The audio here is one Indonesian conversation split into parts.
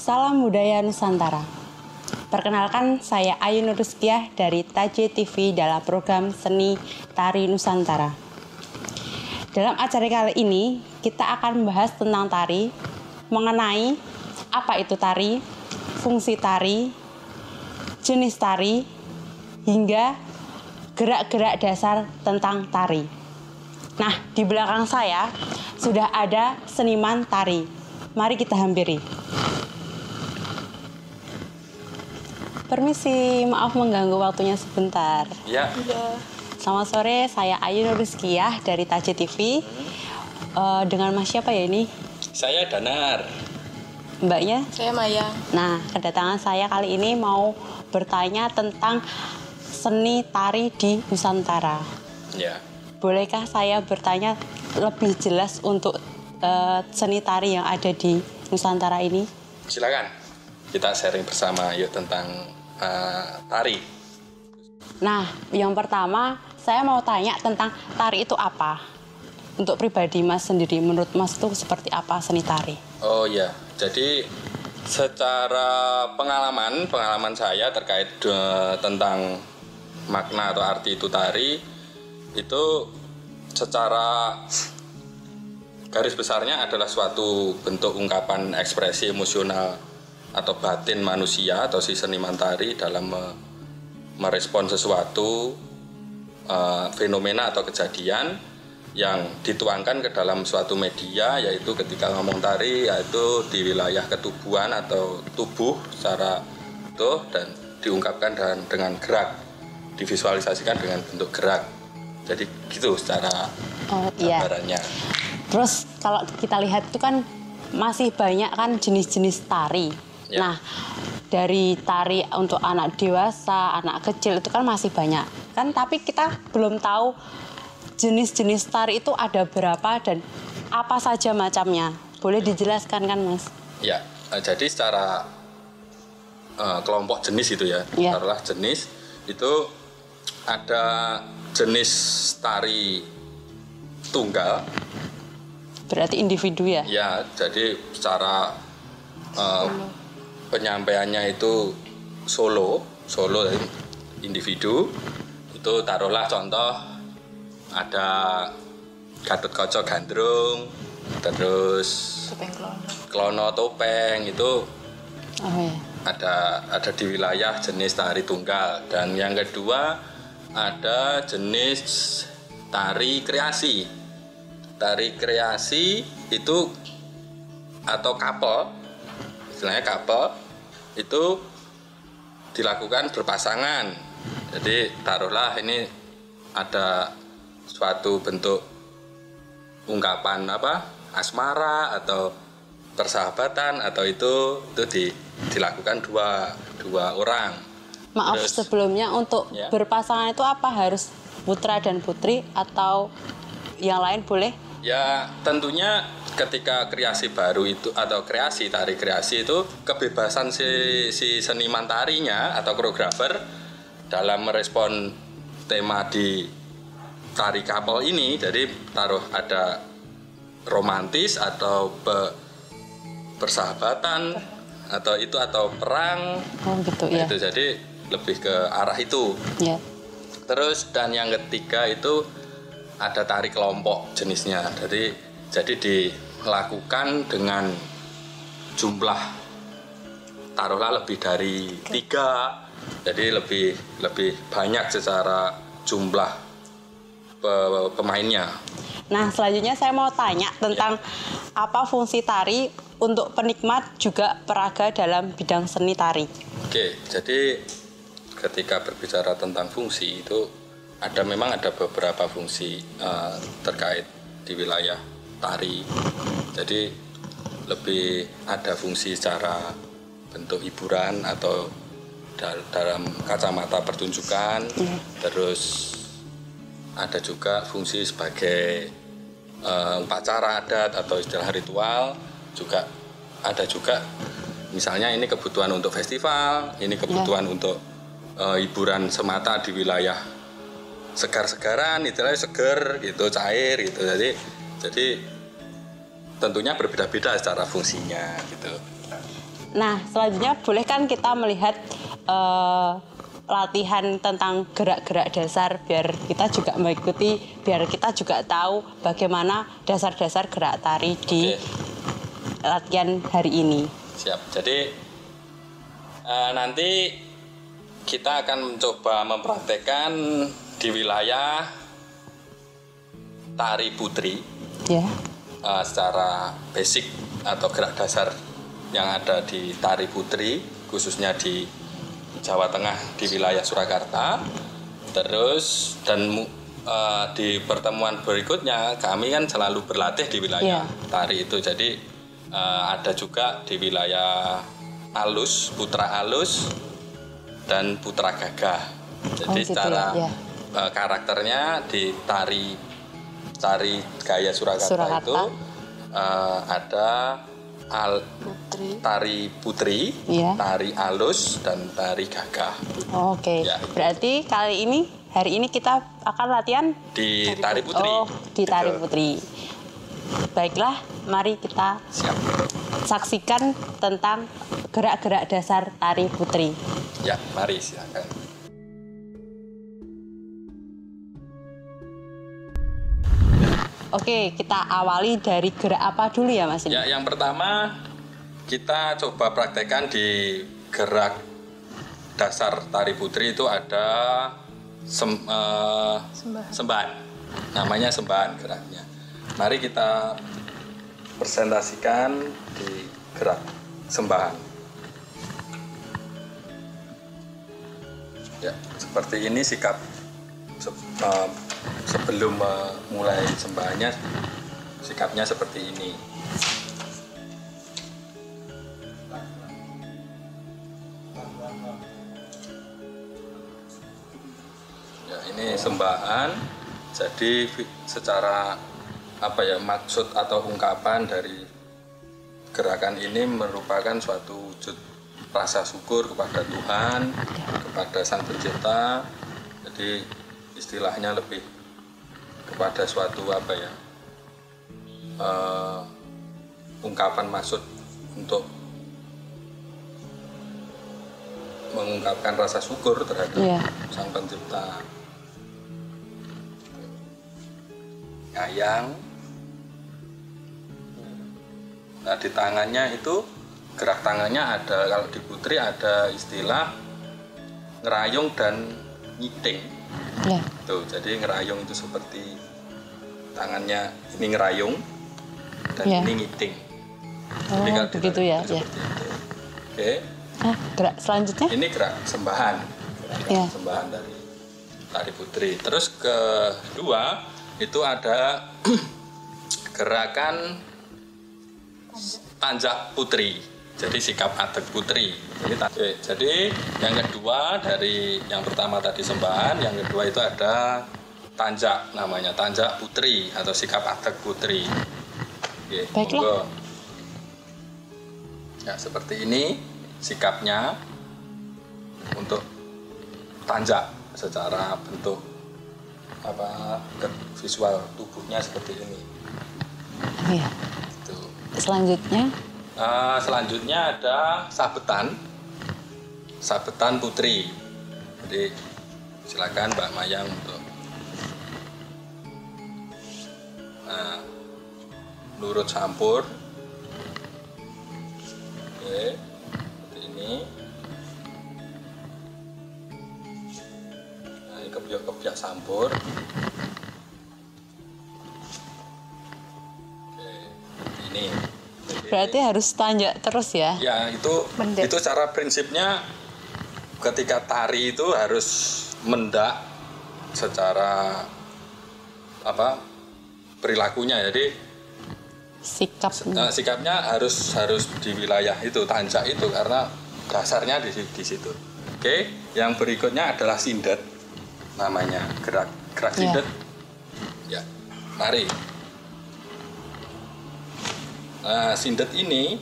Salam budaya Nusantara. Perkenalkan, saya Ayu Nurrizkiah dari Taje TV dalam program Seni Tari Nusantara. Dalam acara kali ini, kita akan membahas tentang tari, mengenai apa itu tari, fungsi tari, jenis tari, hingga gerak-gerak dasar tentang tari. Nah, di belakang saya sudah ada seniman tari. Mari kita hampiri. Permisi, maaf mengganggu waktunya sebentar. Ya. Selamat sore, saya Ayu Nurrizkiah dari Taje TV. Dengan Mas siapa ya ini? Saya Danar. Mbaknya? Saya Maya. Nah, kedatangan saya kali ini mau bertanya tentang seni tari di Nusantara. Ya. Bolehkah saya bertanya lebih jelas untuk seni tari yang ada di Nusantara ini? Silakan. Kita sharing bersama yuk tentang tari. Nah, yang pertama saya mau tanya tentang tari itu apa? Untuk pribadi Mas sendiri, menurut Mas itu seperti apa seni tari? Oh ya, jadi secara pengalaman saya terkait tentang makna atau arti itu tari, itu secara garis besarnya adalah suatu bentuk ungkapan ekspresi emosional atau batin manusia atau si seniman tari dalam merespon sesuatu fenomena atau kejadian yang dituangkan ke dalam suatu media, yaitu ketika ngomong tari yaitu di wilayah ketubuhan atau tubuh secara utuh dan diungkapkan dengan gerak, divisualisasikan dengan bentuk gerak. Jadi gitu secara gambarannya. Terus kalau kita lihat itu kan masih banyak kan jenis-jenis tari. Ya. Nah, dari tari untuk anak dewasa, anak kecil itu kan masih banyak. Kan tapi kita belum tahu jenis-jenis tari itu ada berapa dan apa saja macamnya. Boleh dijelaskan kan, Mas? Ya, jadi secara kelompok jenis itu ya. Taruhlah jenis itu ada jenis tari tunggal. Berarti individu ya? Ya, jadi secara penyampaiannya itu solo dari individu. Itu taruhlah contoh ada Gatotkaca Gandrung, terus Klono Topeng itu ada di wilayah jenis tari tunggal. Dan yang kedua ada jenis tari kreasi. Tari kreasi itu atau couple, istilahnya couple, itu dilakukan berpasangan. Jadi taruhlah ini ada suatu bentuk ungkapan asmara atau persahabatan, atau itu dilakukan dua orang. Maaf, terus, sebelumnya untuk berpasangan itu apa, harus putra dan putri atau yang lain boleh? Ya, tentunya ketika kreasi baru itu atau tari kreasi itu kebebasan si seniman tarinya atau koreografer dalam merespon tema di tari couple ini. Jadi taruh ada romantis atau persahabatan atau perang. Oh gitu ya. Itu jadi lebih ke arah itu. Ya. Terus dan yang ketiga itu ada tari kelompok jenisnya. Jadi dilakukan dengan jumlah taruhlah lebih dari 3. Jadi lebih banyak secara jumlah pemainnya. Nah, selanjutnya saya mau tanya tentang apa fungsi tari untuk penikmat juga peraga dalam bidang seni tari. Oke, jadi ketika berbicara tentang fungsi itu memang ada beberapa fungsi terkait di wilayah tari. Jadi lebih ada fungsi secara bentuk hiburan atau dalam kacamata pertunjukan. Terus ada juga fungsi sebagai upacara adat atau istilah ritual. Juga ada juga misalnya ini kebutuhan untuk festival, ini kebutuhan untuk hiburan semata di wilayah segar-segaran, istilahnya seger gitu, cair gitu. Jadi tentunya berbeda-beda secara fungsinya gitu. Nah, selanjutnya boleh kan kita melihat latihan tentang gerak-gerak dasar biar kita juga mengikuti, biar kita juga tahu bagaimana dasar-dasar gerak tari di latihan hari ini. Siap. Jadi nanti kita akan mencoba mempraktekkan di wilayah tari putri. Ya. Secara basic atau gerak dasar yang ada di tari putri, khususnya di Jawa Tengah di wilayah Surakarta. Terus di pertemuan berikutnya kami kan selalu berlatih di wilayah tari itu. Jadi ada juga di wilayah alus, putra alus dan putra gagah. Jadi secara karakternya di tari gaya Surakarta. Itu ada tari putri, tari alus, dan tari gagah. Oke. Ya. Berarti hari ini kita akan latihan di tari putri. Oh, di tari putri. Baiklah, mari kita saksikan tentang gerak-gerak dasar tari putri. Ya, mari silakan. Oke, kita awali dari gerak apa dulu ya Mas? Ya, yang pertama kita coba praktekkan di gerak dasar tari putri itu ada sembahan. Namanya sembahan geraknya. Mari kita presentasikan di gerak sembahan. Ya, seperti ini sikap sebelum mulai sembahannya, sikapnya seperti ini. Ya, ini sembahan. Jadi secara maksud atau ungkapan dari gerakan ini merupakan suatu wujud rasa syukur kepada Tuhan, kepada Sang Pencipta. Jadi istilahnya lebih kepada suatu ungkapan maksud untuk mengungkapkan rasa syukur terhadap Sang Pencipta. Ngayang. Nah, di tangannya itu gerak tangannya ada, kalau di putri ada istilah ngerayung dan ngiting. Ya. Tuh, jadi ngerayung itu seperti tangannya ini ngerayung dan ini ngiting. Jadi begitu ya. Oke. Gerak selanjutnya? Ini gerak sembahan. Sembahan dari tari putri. Terus kedua itu ada gerakan tanjak putri. Jadi sikap adeg putri. Jadi yang kedua dari yang pertama tadi sembahan, yang kedua itu ada tanjak, namanya tanjak putri atau sikap adeg putri. Oke, baiklah. Ya, seperti ini sikapnya untuk tanjak secara bentuk visual tubuhnya seperti ini. Iya. Selanjutnya ada sabetan putri. Jadi silakan Mbak Mayang untuk lurut campur. Oke, seperti ini. Nah, ini kebiak-kebiak campur. Oke, ini. Berarti harus tanjak terus ya? Ya, itu cara prinsipnya ketika tari itu harus mendak secara perilakunya. Jadi sikapnya harus di wilayah itu, tanjak itu, karena dasarnya di situ. Oke, yang berikutnya adalah sindet, namanya gerak sindet. Ya, mari. Nah, sindet ini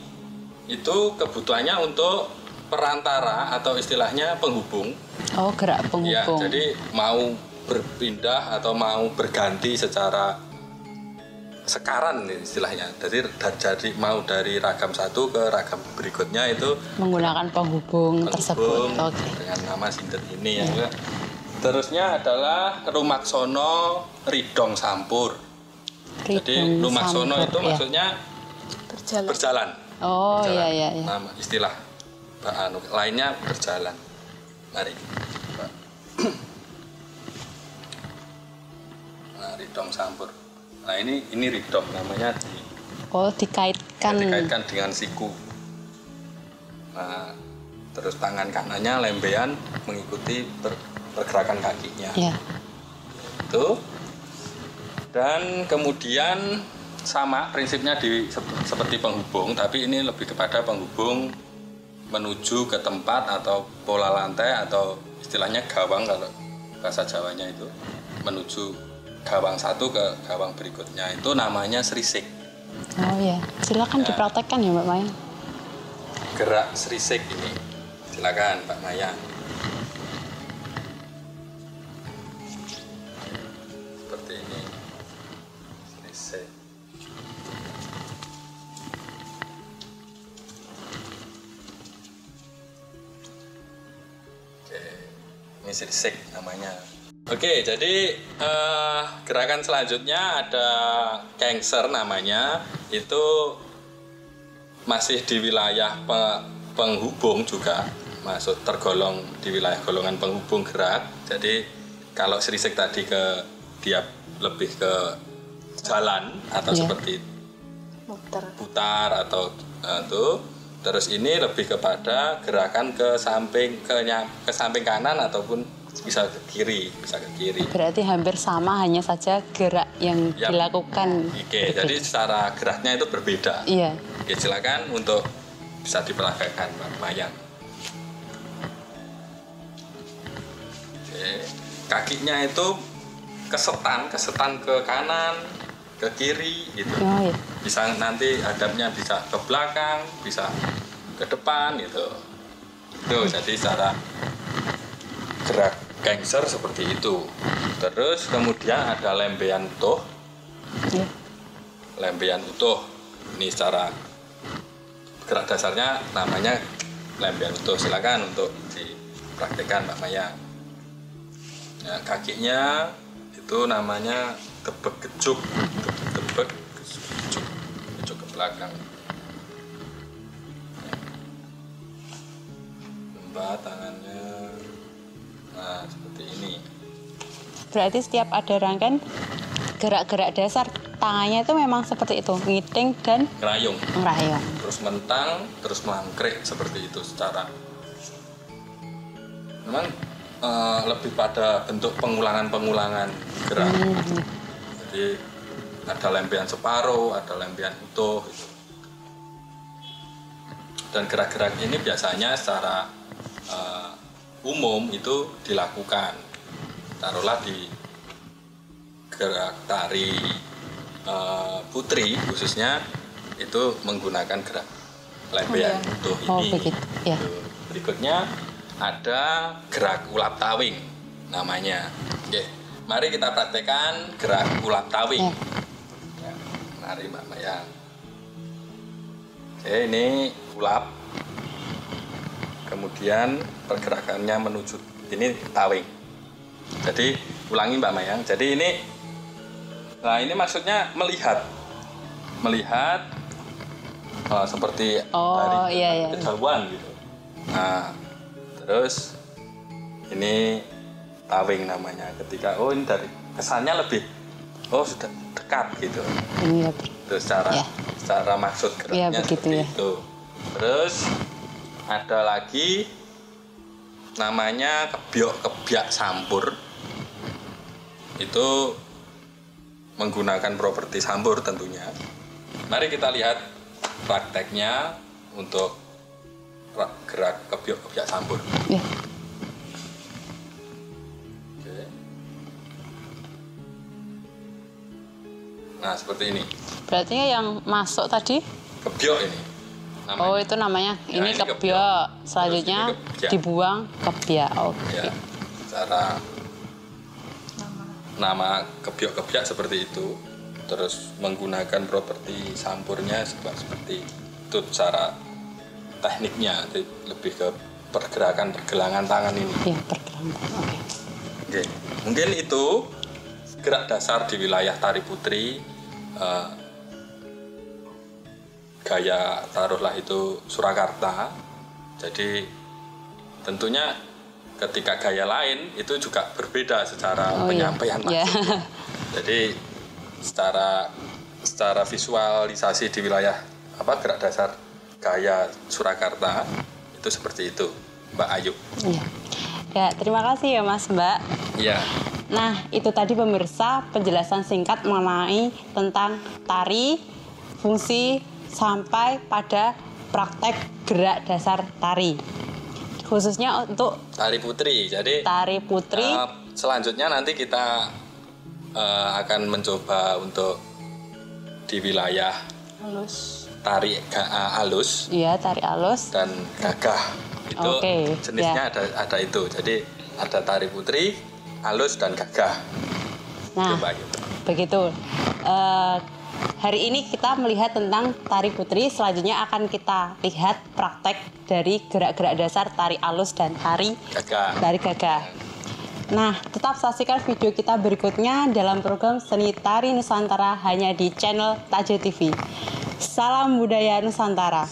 itu kebutuhannya untuk perantara atau istilahnya penghubung. Oh, gerak penghubung. Ya, jadi mau berpindah atau mau berganti secara sekaran istilahnya. Jadi mau dari ragam satu ke ragam berikutnya itu menggunakan penghubung tersebut. Oke. Dengan nama sinten ini ya. Terusnya adalah rumaksono ridong sampur. Jadi rumaksono itu maksudnya berjalan. Oh berjalan. Iya. Nama istilah lainnya berjalan. Mari. Nah, ridong sampur. Nah ini ridong namanya dikaitkan dengan siku. Nah terus tangan kanannya lembean mengikuti pergerakan kakinya. Ya. Itu. Dan kemudian sama prinsipnya seperti penghubung, tapi ini lebih kepada penghubung menuju ke tempat atau pola lantai atau istilahnya gawang kalau bahasa Jawanya itu menuju gawang satu ke gawang berikutnya itu namanya srisik. Oh ya, silakan dipraktekkan ya Mbak Maya. Gerak srisik ini, silakan Mbak Maya. Seperti ini, srisik. Oke, ini srisik namanya. Oke, jadi gerakan selanjutnya ada kengser namanya, itu masih di wilayah penghubung juga, masuk tergolong di wilayah golongan penghubung gerak. Jadi kalau srisik tadi dia lebih ke jalan atau seperti putar atau itu, terus ini lebih kepada gerakan ke samping kanan ataupun bisa ke kiri. Berarti hampir sama, hanya saja gerak yang dilakukan. Oke, jadi secara geraknya itu berbeda. Iya. Oke, silakan untuk bisa diperagakan Mbak Mayang. Oke, kakinya itu kesetan ke kanan, ke kiri gitu. Oh, iya. Bisa nanti hadapnya bisa ke belakang, bisa ke depan gitu. Itu jadi secara gerak gangster seperti itu. Terus kemudian ada lembean utuh. Lembean utuh ini secara gerak dasarnya namanya lembean utuh. Silakan untuk dipraktikkan Mbak Maya. Ya, kakinya itu namanya tebek gejuk ke belakang. Lembah tangannya. Nah, seperti ini. Berarti setiap ada rangkaian gerak-gerak dasar tangannya itu memang seperti itu, ngiting dan ngerayung. Terus mentang, terus melangkrik seperti itu secara. Memang lebih pada bentuk pengulangan gerak. Jadi ada lembean separuh, ada lembean utuh. Gitu. Dan gerak-gerak ini biasanya secara umum itu dilakukan, taruhlah di gerak tari putri khususnya itu menggunakan gerak lembean utuh ini. Oh, begitu. Ya. Berikutnya ada gerak ulap tawing namanya. Oke, mari kita praktekkan gerak ulap tawing. Ya, mari Mbak Maya. Oke, ini ulap. Kemudian pergerakannya menuju ini tawing. Jadi ulangi Mbak Mayang. Jadi ini, nah ini maksudnya melihat seperti dari kejauhan gitu. Nah terus ini tawing namanya. Ketika ini dari kesannya lebih sudah dekat gitu. Iya. Terus secara maksud geraknya seperti itu. Terus ada lagi namanya kebiak sampur. Itu menggunakan properti sampur tentunya. Mari kita lihat prakteknya untuk gerak kebiak sampur. Ya. Oke. Nah seperti ini. Berarti yang masuk tadi kebiak ini. Namanya. Oh itu namanya, ini kebiak. Selanjutnya dibuang kebiak. Oke. Ya, cara nama kebiak seperti itu. terus menggunakan properti sampurnya seperti itu cara tekniknya, lebih ke pergelangan tangan ini. Ya, pergelangan. Oke. Oke, mungkin itu gerak dasar di wilayah tari putri. Gaya taruhlah itu Surakarta. Jadi tentunya ketika gaya lain itu juga berbeda secara penyampaian maksudnya. Jadi secara visualisasi di wilayah gerak dasar gaya Surakarta itu seperti itu, Mbak Ayu. Iya. Ya, terima kasih ya Mas Mbak. Iya. Nah, itu tadi pemirsa penjelasan singkat mengenai tentang tari, fungsi sampai pada praktek gerak dasar tari. Khususnya untuk tari putri. Jadi tari putri. Selanjutnya nanti kita akan mencoba untuk di wilayah tari alus. Iya, tari alus dan gagah. Itu jenisnya ada itu. Jadi ada tari putri, alus dan gagah. Nah, begitu. Hari ini kita melihat tentang tari putri. Selanjutnya akan kita lihat praktek dari gerak-gerak dasar tari alus dan tari gagah. Nah, tetap saksikan video kita berikutnya dalam program Seni Tari Nusantara hanya di channel TAJ TV. Salam budaya Nusantara.